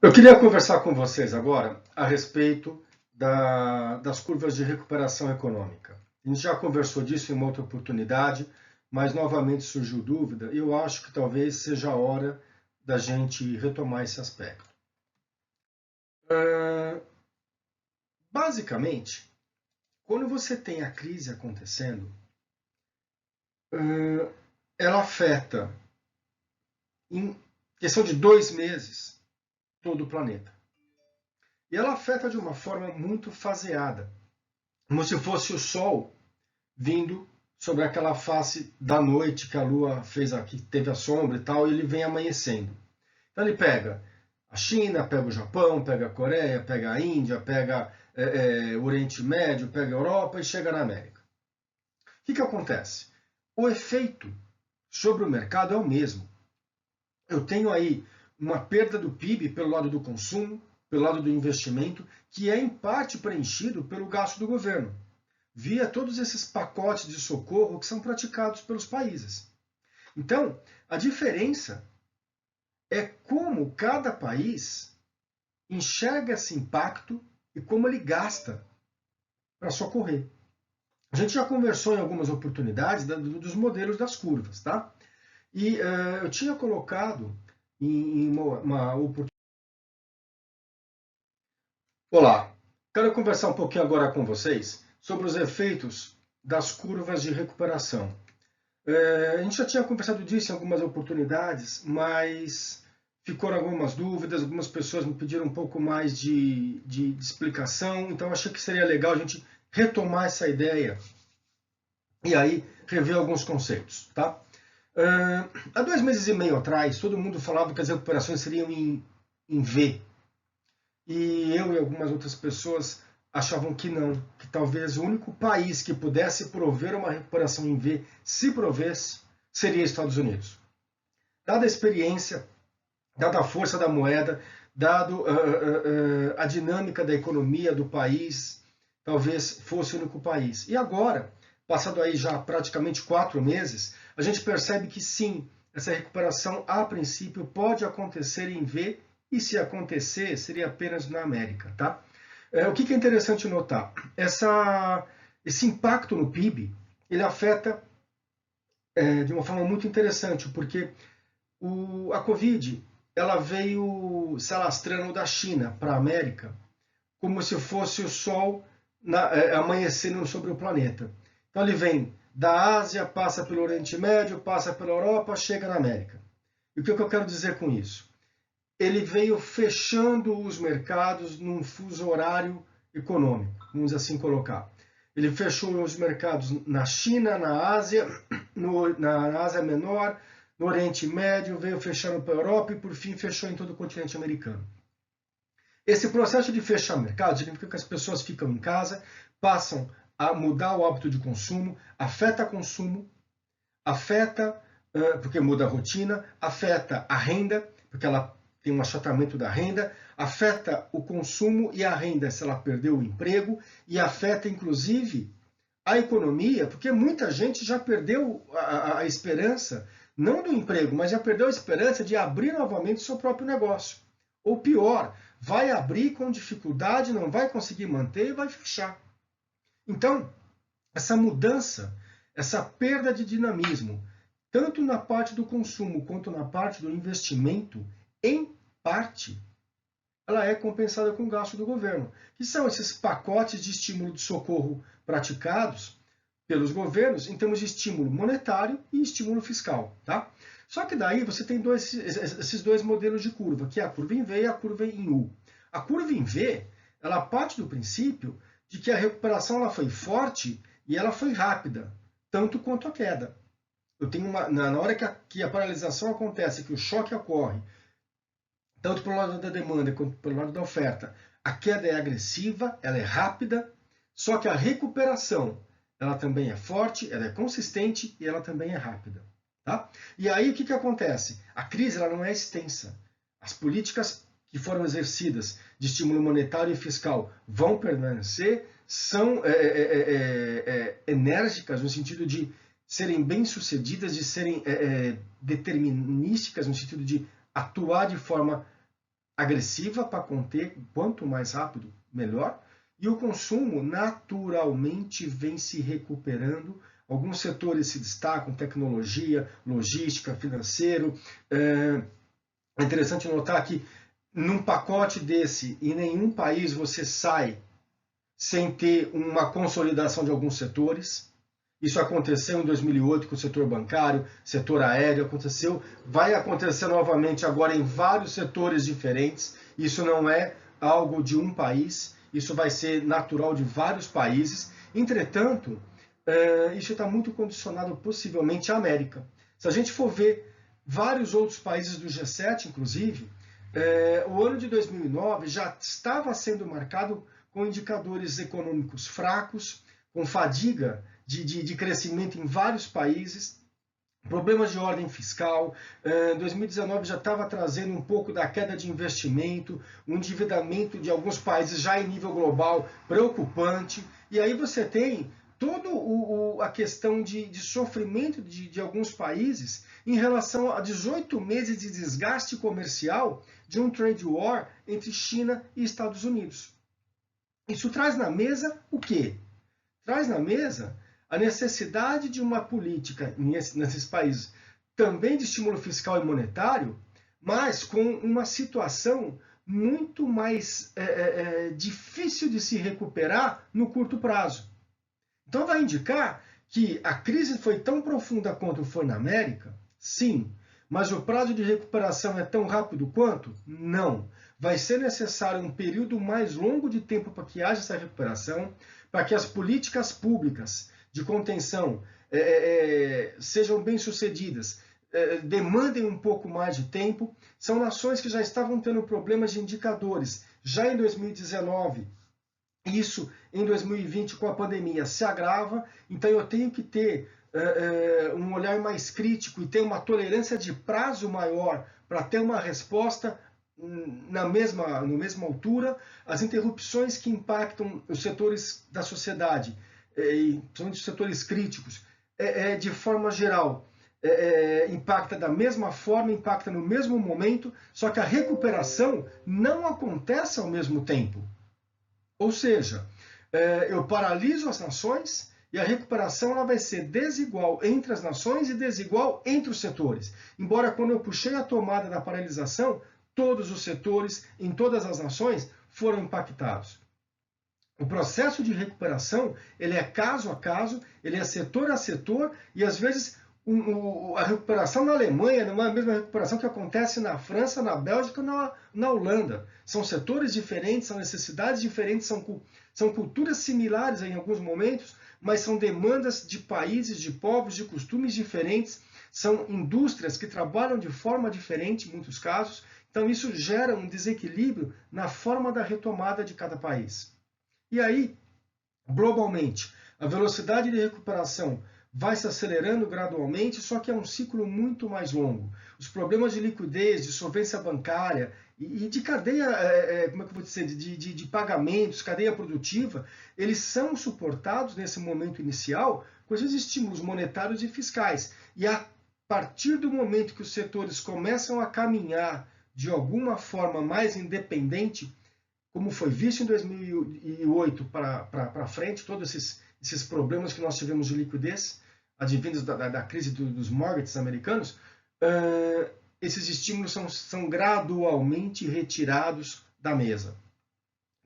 Eu queria conversar com vocês agora a respeito das curvas de recuperação econômica. A gente já conversou disso em uma outra oportunidade, mas novamente surgiu dúvida e eu acho que talvez seja a hora da gente retomar esse aspecto. Basicamente, quando você tem a crise acontecendo, ela afeta, em questão de 2 meses, todo o planeta. E ela afeta de uma forma muito faseada, como se fosse o Sol vindo sobre aquela face da noite que a Lua fez aqui, teve a sombra e tal, e ele vem amanhecendo. Então ele pega a China, pega o Japão, pega a Coreia, pega a Índia, pega o Oriente Médio, pega a Europa e chega na América. O que acontece? O efeito sobre o mercado é o mesmo. Eu tenho aí uma perda do PIB pelo lado do consumo, pelo lado do investimento, que é em parte preenchido pelo gasto do governo, via todos esses pacotes de socorro que são praticados pelos países. Então, a diferença é como cada país enxerga esse impacto e como ele gasta para socorrer. A gente já conversou em algumas oportunidades dos modelos das curvas, tá? E eu tinha colocado em uma oportunidade. Olá, quero conversar um pouquinho agora com vocês sobre os efeitos das curvas de recuperação. A gente já tinha conversado disso em algumas oportunidades, mas ficaram algumas dúvidas, algumas pessoas me pediram um pouco mais de explicação, então achei que seria legal a gente retomar essa ideia e aí rever alguns conceitos. Tá? Há 2 meses e meio atrás, todo mundo falava que as recuperações seriam em V, e eu e algumas outras pessoas achavam que não, que talvez o único país que pudesse prover uma recuperação em V, se provesse, seria Estados Unidos. Dada a experiência, dada a força da moeda, dado a dinâmica da economia do país, talvez fosse o único país. E agora, passado aí já praticamente 4 meses, a gente percebe que sim, essa recuperação a princípio pode acontecer em V, e se acontecer, seria apenas na América. Tá? O que é interessante notar? Esse impacto no PIB, ele afeta de uma forma muito interessante, porque a Covid ela veio se alastrando da China para a América, como se fosse o Sol amanhecendo sobre o planeta. Então ele vem da Ásia, passa pelo Oriente Médio, passa pela Europa, chega na América. E o que eu quero dizer com isso? Ele veio fechando os mercados num fuso horário econômico, vamos assim colocar. Ele fechou os mercados na China, na Ásia, na Ásia Menor, no Oriente Médio, veio fechando para a Europa e, por fim, fechou em todo o continente americano. Esse processo de fechar mercado significa que as pessoas ficam em casa, passam a mudar o hábito de consumo, afeta consumo, afeta, porque muda a rotina, afeta a renda, porque ela tem um achatamento da renda, afeta o consumo e a renda se ela perdeu o emprego, e afeta, inclusive, a economia, porque muita gente já perdeu a esperança, não do emprego, mas já perdeu a esperança de abrir novamente seu próprio negócio. Ou pior, vai abrir com dificuldade, não vai conseguir manter e vai fechar. Então, essa mudança, essa perda de dinamismo, tanto na parte do consumo quanto na parte do investimento, em parte, ela é compensada com o gasto do governo, que são esses pacotes de estímulo de socorro praticados pelos governos em termos de estímulo monetário e estímulo fiscal. Tá? Só que daí você tem esses dois modelos de curva, que é a curva em V e a curva em U. A curva em V, ela parte do princípio de que a recuperação ela foi forte e ela foi rápida, tanto quanto a queda. Eu tenho na hora que a paralisação acontece, que o choque ocorre, tanto pelo lado da demanda quanto pelo lado da oferta, a queda é agressiva, ela é rápida, só que a recuperação ela também é forte, ela é consistente e ela também é rápida. Tá? E aí o que acontece? A crise ela não é extensa. As políticas que foram exercidas de estímulo monetário e fiscal vão permanecer, são enérgicas no sentido de serem bem-sucedidas, de serem determinísticas no sentido de atuar de forma agressiva para conter, quanto mais rápido, melhor. E o consumo naturalmente vem se recuperando. Alguns setores se destacam, tecnologia, logística, financeiro. É interessante notar que num pacote desse, em nenhum país você sai sem ter uma consolidação de alguns setores. Isso aconteceu em 2008 com o setor bancário, setor aéreo, aconteceu, vai acontecer novamente agora em vários setores diferentes. Isso não é algo de um país, isso vai ser natural de vários países. Entretanto, isso está muito condicionado possivelmente à América. Se a gente for ver vários outros países do G7, inclusive, o ano de 2009 já estava sendo marcado com indicadores econômicos fracos, com fadiga de crescimento em vários países, problemas de ordem fiscal. 2019 já estava trazendo um pouco da queda de investimento, um endividamento de alguns países já em nível global preocupante. E aí você tem toda a questão de sofrimento de alguns países em relação a 18 meses de desgaste comercial de um trade war entre China e Estados Unidos. Isso traz na mesa o quê? Traz na mesa a necessidade de uma política nesses países também de estímulo fiscal e monetário, mas com uma situação muito mais difícil de se recuperar no curto prazo. Então vai indicar que a crise foi tão profunda quanto foi na América? Sim. Mas o prazo de recuperação é tão rápido quanto? Não. Vai ser necessário um período mais longo de tempo para que haja essa recuperação, para que as políticas públicas de contenção sejam bem-sucedidas, demandem um pouco mais de tempo. São nações que já estavam tendo problemas de indicadores já em 2019. Isso em 2020 com a pandemia se agrava, então eu tenho que ter um olhar mais crítico e ter uma tolerância de prazo maior para ter uma resposta na mesma altura. As interrupções que impactam os setores da sociedade, são os setores críticos, de forma geral, impacta da mesma forma, impacta no mesmo momento, só que a recuperação não acontece ao mesmo tempo. Ou seja, eu paraliso as nações e a recuperação ela vai ser desigual entre as nações e desigual entre os setores. Embora quando eu puxei a tomada da paralisação, todos os setores, em todas as nações, foram impactados. O processo de recuperação ele é caso a caso, ele é setor a setor, e às vezes a recuperação na Alemanha não é a mesma recuperação que acontece na França, na Bélgica, na Holanda. São setores diferentes, são necessidades diferentes, são culturas similares em alguns momentos, mas são demandas de países, de povos, de costumes diferentes, são indústrias que trabalham de forma diferente em muitos casos. Então isso gera um desequilíbrio na forma da retomada de cada país. E aí, globalmente, a velocidade de recuperação vai se acelerando gradualmente, só que é um ciclo muito mais longo. Os problemas de liquidez, de solvência bancária e de cadeia, como é que eu vou dizer, de pagamentos, cadeia produtiva, eles são suportados nesse momento inicial com esses estímulos monetários e fiscais. E a partir do momento que os setores começam a caminhar de alguma forma mais independente, como foi visto em 2008 para frente, todos esses problemas que nós tivemos de liquidez, advindos da crise dos mortgages americanos, esses estímulos são gradualmente retirados da mesa.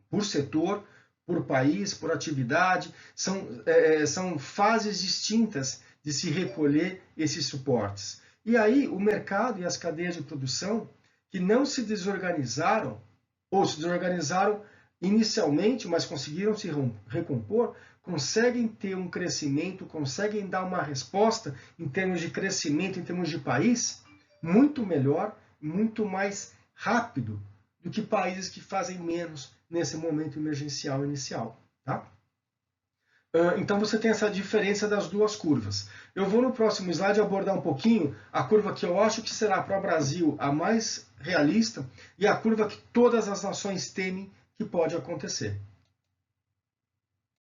Por setor, por país, por atividade, são fases distintas de se recolher esses suportes. E aí o mercado e as cadeias de produção que não se desorganizaram, ou se desorganizaram inicialmente, mas conseguiram se recompor, conseguem ter um crescimento, conseguem dar uma resposta em termos de crescimento, em termos de país, muito melhor, muito mais rápido do que países que fazem menos nesse momento emergencial inicial. Tá? Então você tem essa diferença das duas curvas. Eu vou no próximo slide abordar um pouquinho a curva que eu acho que será para o Brasil a mais realista e a curva que todas as nações temem que pode acontecer.